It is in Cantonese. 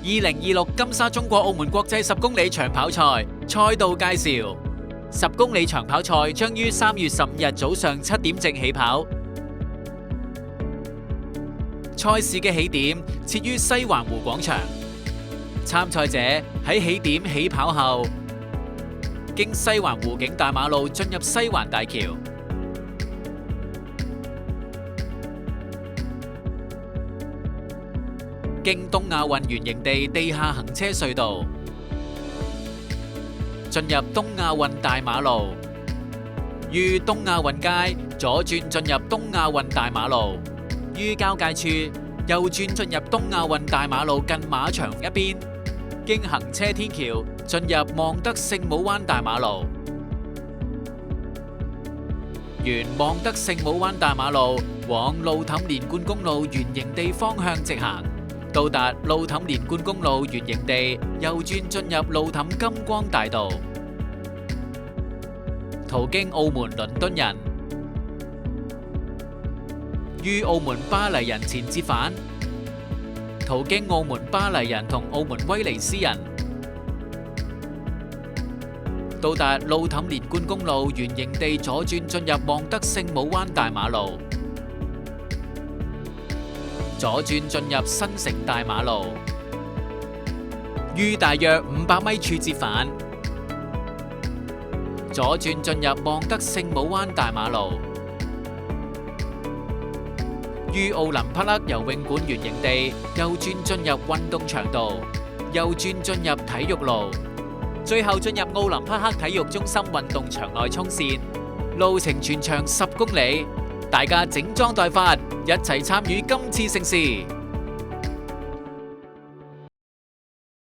2026金沙中國澳門國際10公里長跑賽賽道介紹：10公里長跑賽將於3月15日早上7點正起跑。賽事嘅起點設於西環湖廣場，參賽者喺起點起跑後，經西環湖景大馬路進入西環大橋，經東亞運圓形地地下行車隧道，進入東亞運大馬路，於東亞運街左轉進入東亞運大馬路，於交界處右轉進入東亞運大馬路近馬場一邊，經行車天橋進入望德聖母灣大馬路，沿望德聖母灣大馬路往路氹連貫公路圓形地方向直行，到達路氹連貫公路圓形地，右轉進入路氹金光大道，途經澳門倫敦人，於澳門巴黎人前折返，途經澳門巴黎人同澳門威尼斯人，到達路氹連貫公路圓形地左轉進入望德聖母灣大馬路，左轉進入新城大馬路，於大約500米處折返，左轉進入望德聖母灣大馬路，於奧林匹克游泳館圓形地右轉進入運動場道，右轉進入體育路，最後進入奧林匹克體育中心運動場內衝線，路程全長10公里，大家整裝待發，一齊參與今次盛事。